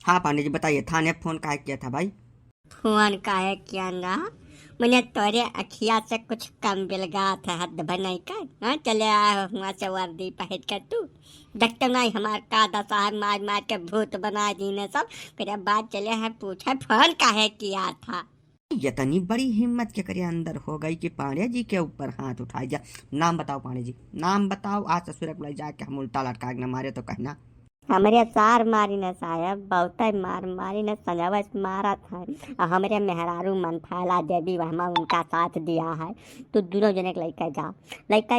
हाँ पांडे जी बताइए, थाने फोन काहे किया था भाई? फोन काहे किया ना। मैंने तोरे अखिया से कुछ कम बिलगा था हद बनाई कर। हाँ चले आया हुआ से वर्दी पहन कर तू देखते नहीं हमार का दशा है, मार मार के भूत बना दी ने सब। फिर बाद चले हैं पूछे फोन काहे किया था। इतनी बड़ी हिम्मत के करिए अंदर हो गई कि पांडे जी के ऊपर हाथ उठाई जा। नाम बताओ पांडे जी, नाम बताओ। आज ससुर बुलाई जाके हम उल्टा लटका के न मारे तो कहना। हमरे सार मारी ने साहब बहुत मार मारी ने सजावट मारा था। और हमरे मेहरारू मनथाला देवी वहमा उनका साथ दिया है। तो दोनों जने के लड़का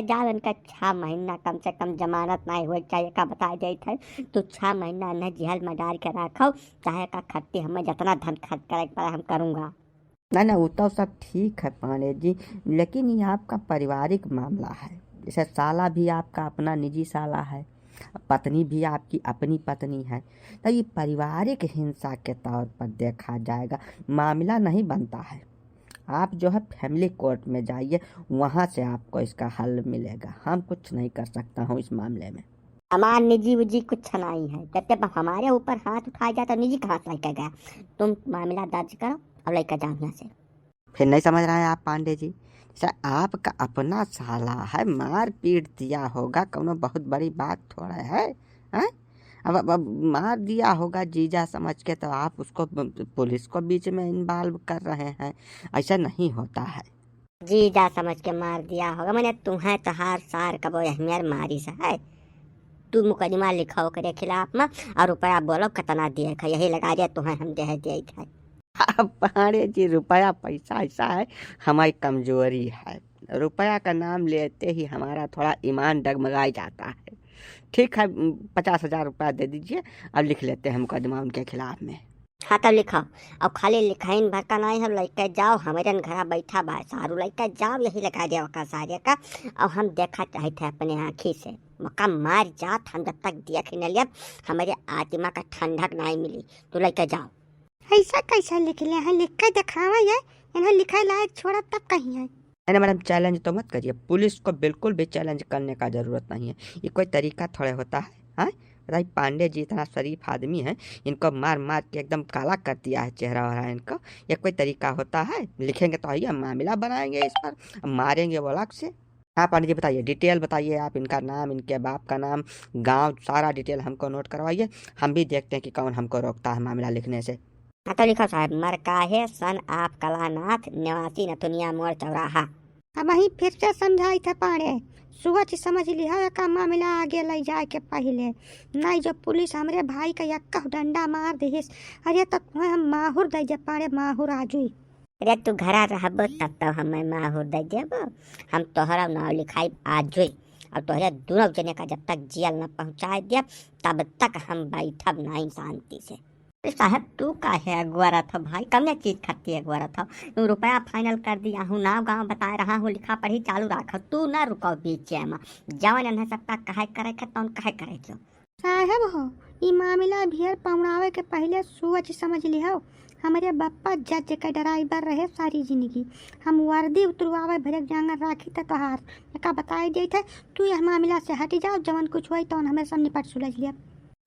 जाओ इनका 6 महीना कम से कम जमानत नहीं हो चाहिए का बता दे थे। तो 6 महीना इन्हें जेल में डाल के रखो, चाहे का खर्ची हमें जितना धन खर्च करे पर हम करूँगा। ना ना, वो तो सब ठीक है पांडे जी, लेकिन ये आपका पारिवारिक मामला है। जैसे साला भी आपका अपना निजी साला है, पत्नी भी आपकी अपनी पत्नी है, तो ये पारिवारिक हिंसा के तौर पर देखा जाएगा, मामला नहीं बनता है। आप जो है फैमिली कोर्ट में जाइए, वहाँ से आपको इसका हल मिलेगा। हम कुछ नहीं कर सकता हूँ इस मामले में। हमार निजी उजी कुछ नहीं है, जब तक हमारे ऊपर हाथ उठाया जाए तो निजी कहाँ से लेकर गया। तुम मामला दर्ज करो और लेकर जाओ यहाँ से। फिर नहीं समझ रहे हैं आप पांडे जी? जैसे आपका अपना साला है, मार पीट दिया होगा, कोनो बहुत बड़ी बात थोड़ा है, हैं? अब मार दिया होगा जीजा समझ के, तो आप उसको पुलिस को बीच में इन्वॉल्व कर रहे हैं। ऐसा नहीं होता है। जी जा समझ के मार दिया होगा। मैंने तुम्हें तो हर सार कबो अहमियर मारी सा है। तू मुकदमा लिखो करे खिलाफ में और रुपया बोलो कितना दिए खा, यही लगा दिया तुम्हें हम दे दिए थे। अब पांडे जी, रुपया पैसा ऐसा है, हमारी कमजोरी है। रुपया का नाम लेते ही हमारा थोड़ा ईमान डगमगाई जाता है। ठीक है, 50,000 रुपया दे दीजिए, अब लिख लेते हैं मुकदमा उनके खिलाफ में। हाँ तब लिखो। अब खाली लिखाइन भर का नहीं, हम लेके जाओ हमारे घर बैठा बा सारू लेके जाओ, यही लगा दिया वका सारे का। अब हम देखा चाहे थे अपने आँखी से मक्का मार जात, हम जब तक देख न लिया हमारे आत्मा का ठंडक नहीं मिली। तो लेके जाओ। ऐसा कैसा लिख लिया है, लिख के दिखावा ये इन्हें लिखे लायक छोड़ा तब कहीं है। नहीं मैडम, चैलेंज तो मत करिए, पुलिस को बिल्कुल भी चैलेंज करने का ज़रूरत नहीं है। ये कोई तरीका थोड़े होता है। हाँ बताइए, पांडे जी इतना शरीफ आदमी है, इनको मार मार के एकदम काला कर दिया है चेहरा वहरा इनको। ये कोई तरीका होता है? लिखेंगे तो आइए, मामला बनाएंगे इस पर, मारेंगे वो अलग से। हाँ पांडे जी बताइए, डिटेल बताइए आप, इनका नाम, इनके बाप का नाम, गांव, सारा डिटेल हमको नोट करवाइए। हम भी देखते हैं कि कौन हमको रोकता है मामला लिखने से। हाँ तो लिखो साहब, मरकाहे सन आप कलानाथ निवासी नथुनिया मोड़ चौराहा। अब वही फिर से समझाई थे पाड़े, सोच समझ लिया का मामला आगे ले जाए के पहले। नहीं जो पुलिस हमरे भाई का यक्का डंडा मार दिस, अरे तो तुम्हें हम माहुर दे जे पाड़े, माहुर आजुई। अरे तू घरा रहबो तब तो हमें माहुर दे देबो। हम तोहरा नाव लिखाई आजुई और तोहरे दोनों जने का जब तक जेल न पहुँचाए दिया तब तक हम बैठब नहीं शांति से। साहब तू काहे अगुआरा था भाई, कम चीज खाती अगुआरा था। तू रुपया फाइनल कर दिया हूँ, नाव गाँव बता रहा हूँ, लिखा पढ़ी चालू रखो, तू ना रुको बीच में। जवन इन्हें सबका कहे करे के तौन कहे करे क्यों साहब हो। ई मामला भेड़ पौड़ावे के पहले सोच समझ लिहो। हमारे बप्पा जज के ड्राइवर रहे सारी जिंदगी, हम वर्दी उतरवावे भरक जांगर राखी त तोहार का बताई दे थे। तू यह मामला से हट जाओ, जवन कुछ हुई तो हमें सब निपट सुलझ लिया।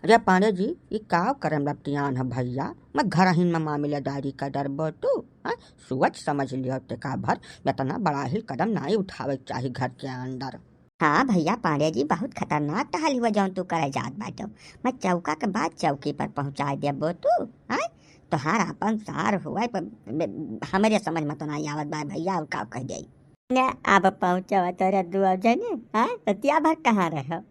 अरे पांडे जी, ये का करम लपटियान है भैया, मैं घर ही में मामलेदारी का डर बटू। सोच समझ लियो ते का भर, इतना बड़ा ही कदम नहीं उठावे चाहिए घर के अंदर। हाँ भैया पांडे जी बहुत खतरनाक टहल हुआ जौन तू करे जात बाटो। मैं चौका के बाद चौकी पर पहुँचा देबो तू। हाँ तोहार अपन सार हुआ पर हमारे समझ में तो नहीं आवत बा भैया, और का कह दे ने अब पहुँचा तोरे दुआ जने। हाँ रतिया भर कहाँ रहो,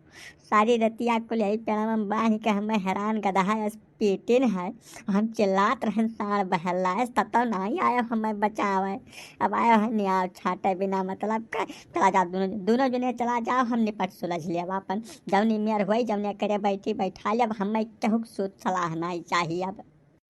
सारी रतिया को यही पेड़ में बांध के हमें हैरान गधा पीटिन है। हम चिल्लात रहे साड़ बहलाए तब तो नहीं आयो हमें बचावे। अब आयो है निया छाटे बिना मतलब का। चला जाओ दोनों दोनों जने चला जाओ, हम निपट सुलझ लिया अपन। जवनी मेयर हुई जवने करे बैठी बैठा लिया, अब हमें कहूँ सूद सलाह नहीं चाहिए।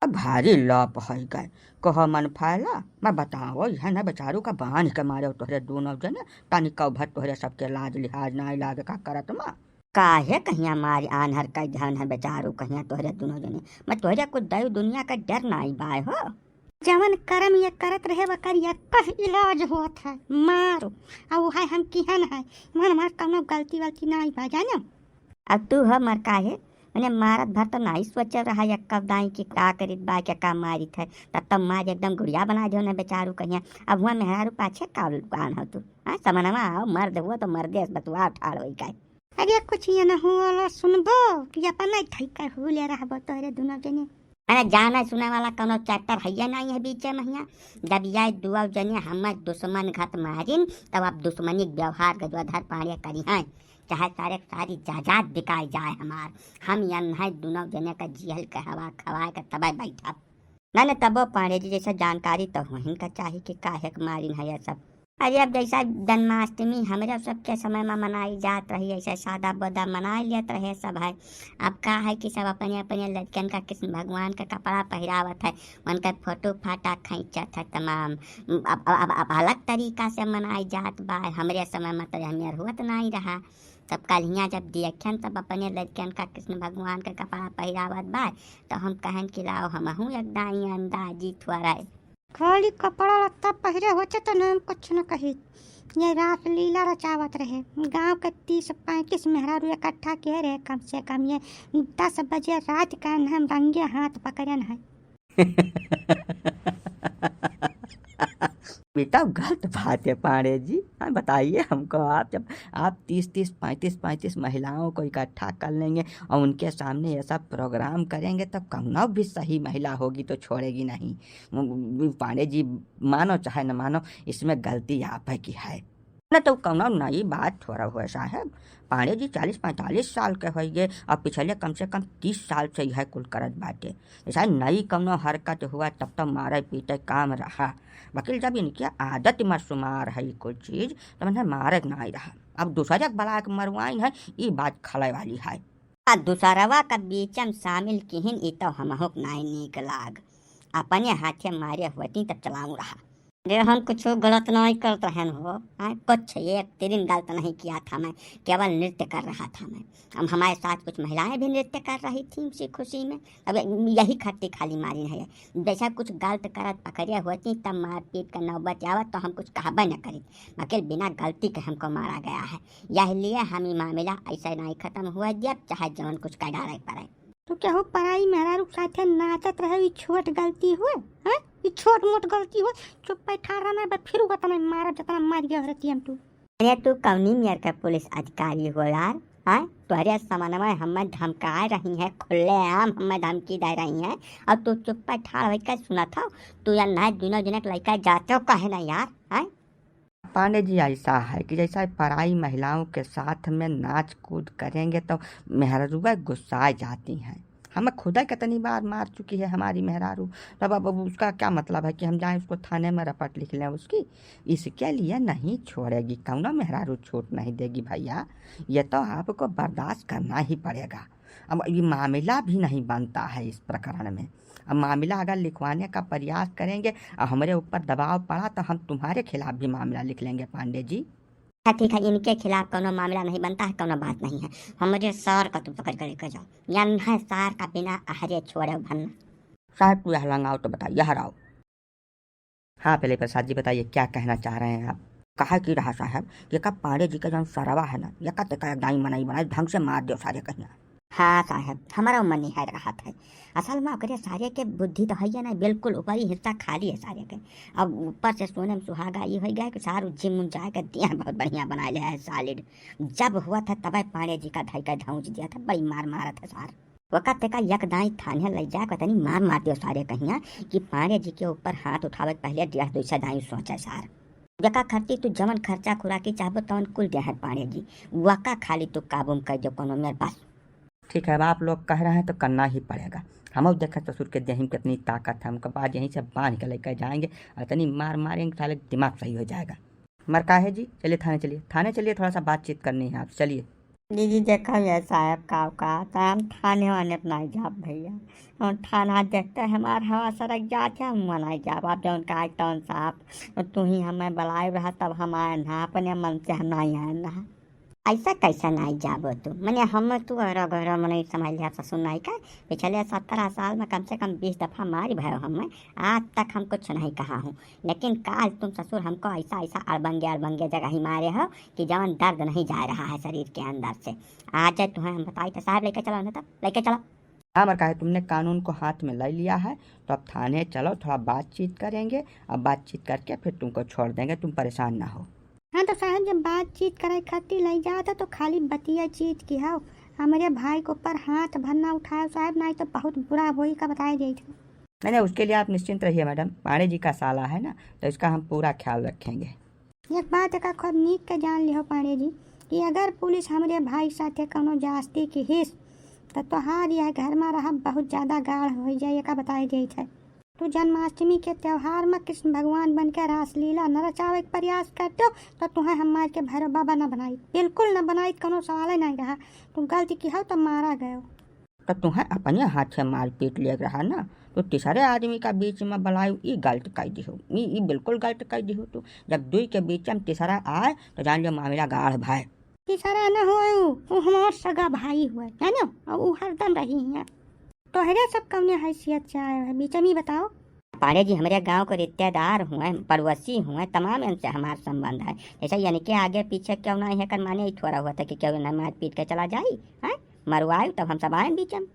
अब भारी लप है गए, कह मन फायला। मैं बताओ यह न बेचारू का बांध के मारे तोहरे दोनों जने, तानी कौ भर तोहरे सबके लाज लिहाज नहीं लागे का करत माँ। काहे कहिया मारी आनहर का धन है बेचारू, कहिया तोहरे दोनों जने। मैं तोहरे को दई दुनिया का डर नहीं बाय हो। जवन कर्म ये करत रहे बकर ये कह इलाज होत है मारो। अब वो है हम किहन है मन हमार कौनो गलती वलती नहीं बा जानो। अब तू हो मर काहे उन्हें मारत भर तो नहीं सोच रहा है कब दाई की का करित बा के का मारित है तब मार एकदम गुड़िया बना दो न बेचारू कहिया अब हुआ मेहरारू पाछे कान हो तू हाँ समनमा आओ मर्द हुआ तो मर्दे बतुआ ठाड़ हो गए अरे कुछ ये न हुआ सुनबो कि अपन नहीं थई कर हो ले रहा बो तोरे दोनों जने अरे जाना सुने वाला कोनो चैप्टर है नहीं है बीच में हिया जब ये दुआ जने हम दुश्मन घात मारिन तब आप दुश्मनी व्यवहार के धर पाड़े करी हैं चाहे सारे सारी जायदाद बिकाई जाए हमार हम यहाँ दोनों जने का जिहल के हवा खवाए के तब बैठा न तबो पाड़े जी जैसा जानकारी तो वहीं का चाहिए कि काहे मारिन है ये सब अरे अब जैसा जन्माष्टमी हमारे सबके समय में मनाई जात रही ऐसे सादा बदा मना लेते रहे सब है अब का है कि सब अपने अपने लड़कन का कृष्ण भगवान का कपड़ा पहरावत है उनका फोटो फाटा खींचत है तमाम अब अलग तरीका से मनाई जात बा हमारे समय में तो हमें हुआ नहीं रहा तब कल हियाँ जब देखन तब अपने लड़कन का कृष्ण भगवान का कपड़ा पहरावत बा तो हम कहन कि लाओ हमहू एक दाई अंदाजी थोड़ा खाली कपड़ा लत्ता पहरे होते तो नाम कुछ न कही ये रास लीला रचावत रहे गांव के 30-35 मेहरारू इकट्ठा किए रहे कम से कम ये 10 बजे रात का हम रंगे हाथ पकड़न है बेटा गलत बात है पांडे जी। हाँ बताइए हमको, आप जब आप 30-30 35-35 महिलाओं को इकट्ठा कर लेंगे और उनके सामने ऐसा प्रोग्राम करेंगे तब कौनो भी सही महिला होगी तो छोड़ेगी नहीं। पांडे जी मानो चाहे न मानो इसमें गलती आप है की है न, तो कौनो नई बात थोड़ा हुआ साहब। पांडे जी 40-45 साल के होइए और पिछले कम से कम 30 साल से यह कुल करत बाटे। ऐसा नई कौनो हरकत हुआ तब तो मारे पीटे काम रहा। वकील जब इनकी आदत में शुमार है कुछ चीज तो मैंने मारे नहीं रहा। अब दूसरे बला के मरवाई है ये बात खले वाली है। दूसरवा का बीचम शामिल किहिन ई तो हमहुक नहीं नीक लाग अपने हाथे मारे होती तब चलाऊ रहा। अरे हम कुछ गलत नहीं कर रहे हो, कुछ एक दिन गलत नहीं किया था, मैं केवल नृत्य कर रहा था। मैं अब हमारे साथ कुछ महिलाएं भी नृत्य कर रही थी उसी खुशी में। अब यही खट्टी खाली मारी है। जैसा कुछ गलत करत पकड़े होती तब मारपीट का नौबत आवत तो हम कुछ कहबे न करी, वकील बिना गलती के हमको मारा गया है। यह लिए हम मामला ऐसा नहीं खत्म हुआ जब चाहे जवन कुछ कर डाले पड़े। तो क्या हो पढ़ाई मेहरारू साथे नाचत रहे छोट गलती हुए हैं, छोट मोट गलती हो चुप बैठा रहा मैं फिर हुआ तने मारा जतना मार गया रहती हम तू। अरे तू कौनी मेयर का पुलिस अधिकारी हो यार, हाँ तुहरे सामान में हमें धमका रही है, खुले आम हमें धमकी दे रही है और तू चुप बैठा रह कर सुना था। तू यार ना दोनों जने लड़का जाते हो कहे ना यार। हाँ पांडे जी ऐसा है कि जैसा पराई महिलाओं के साथ में नाच कूद करेंगे तो मेहरारूबा गुस्सा जाती हैं। हमें खुदा कितनी बार मार चुकी है हमारी मेहरारू, तब अब उसका क्या मतलब है कि हम जाएं उसको थाने में रपट लिख लें उसकी। इसके लिए नहीं छोड़ेगी, कौनो मेहरारू छूट नहीं देगी भैया, ये तो आपको बर्दाश्त करना ही पड़ेगा। अब ये मामला भी नहीं बनता है इस प्रकरण में। अब मामला अगर लिखवाने का प्रयास करेंगे और हमारे ऊपर दबाव पड़ा तो हम तुम्हारे खिलाफ भी मामला लिख लेंगे पांडे जी। ठीक है, इनके खिलाफ कोनो मामला नहीं बनता है, कोनो बात नहीं है। हमारे सार का तुम पकड़ कर लेकर जाओ, या है सार का बिना आहरे छोड़े भरना। साहब तू यहाँ लंगाओ तो बताइए, यहाँ आओ। हाँ पहले प्रसाद जी बताइए क्या कहना चाह रहे हैं आप। कहा कि रहा साहब ये कब पांडे जी का जो सरवा है ना ये का दाई मनाई बनाई ढंग से मार दो सारे कहीं। हाँ साहब हमारा मन नहीं है रहा था। असल में अगर सारे के बुद्धि तो है ना, बिल्कुल ऊपरी हिस्सा खाली है सारे के। अब ऊपर से सोने में सुहागा ये हो गया कि सारू जिम जाए कर दिया बहुत बढ़िया बना लिया है सॉलिड। जब हुआ था तब पांडे जी का धाई का ढाउच दिया था, बड़ी मार मारा था सार। वक़्त का यक दाई थाने ले जा पता नहीं मार मार दियो सारे कहिया कि पांडे जी के ऊपर हाथ उठावे पहले दिया दूसरा दाई सोचा सार। जका खर्ची तू जमन खर्चा खुराकी चाहबो तवन कुल दिया है पांडे जी, वका खाली तू काबू कर दो कोनो मेरे पास। ठीक है, अब आप लोग कह रहे हैं तो करना ही पड़ेगा। हम अब देखा ससुर के देह में कितनी ताकत है, हमको बाद यहीं से बांध के लेकर जाएंगे और इतनी मार मारेंगे साले दिमाग सही हो जाएगा। मरका है जी, चलिए थाने चलिए, थाने चलिए, थोड़ा सा बातचीत करनी है आप, चलिए। दीदी देखा ये साहब का हम थाने वाने अपना जाब भैया, हम थाना देखते हमारे हवा सड़क जाते हम मनाई जाब। आप जौन का टौन साहब तू ही हमें बुलाए रहा तब हम आए ना, अपने मन से हम नहीं आए ना। ऐसा कैसा नहीं जाबो तू मैंने हम तू घर घर मने समझ लिया ससुर नहीं का पिछले 17 साल में कम से कम 20 दफा मारी भयो हमें आज तक हम कुछ नहीं कहा हूँ लेकिन काल तुम ससुर हमको ऐसा ऐसा अड़बंगे जगह ही मारे हो कि जवन दर्द नहीं जा रहा है शरीर के अंदर से आज तुम्हें हम बताई तो साहब लेके चलो ना तब लेके चलो। हाँ मर कहा है तुमने कानून को हाथ में ले लिया है तो अब थाने चलो, थोड़ा बातचीत करेंगे, अब बातचीत करके फिर तुमको छोड़ देंगे, तुम परेशान ना हो। हाँ तो साहब जब बातचीत करे खातिर ले जाता तो खाली बतिया चीज की हो हमारे भाई के ऊपर हाथ भरना उठाए साहब नहीं तो बहुत बुरा वही का बताया जाए थे। नहीं उसके लिए आप निश्चिंत रहिए मैडम, पांडे जी का साला है ना तो इसका हम पूरा ख्याल रखेंगे। एक बात का खुद नीक के जान लियो पांडे जी कि अगर पुलिस हमारे भाई साथे कोनो जास्ती की हिस तो तोहार यह घर में रह बहुत ज्यादा गाढ़ हो जाए का बताया जाए थे। तू जन्माष्टमी के त्योहार में कृष्ण भगवान बन के रासलीला न रचावे के प्रयास करते हो तो तुम्हें हमारे के भैरव बाबा न बनाई, बिल्कुल न बनाई, कोनो सवाल ही नहीं रहा। तुम गलती की हो तो मारा गयो तो तुम्हें अपने हाथ से मार पीट ले रहा ना तो तीसरे आदमी का बीच में बुलायु ये गलत कर दी हो, ये बिल्कुल गलत कर दी हो। तो जब दुई के बीच में तीसरा आए तो जान लो मामला गाढ़ भाई। तीसरा न हो हमार सगा भाई हुए है ना और वो हरदम रही है तोहरे सब कौने हैसियत से आए हैं बीच में बताओ। पांडे जी हमारे गांव के रिश्तेदार हुए पड़ोसी हुए तमाम इनसे हमारा संबंध है ऐसा यानी कि आगे पीछे क्यों नहीं है कर माने ही थोड़ा हुआ था कि क्यों न मार पीट के चला जाई है मरवाए तब हम सब आए बीच में।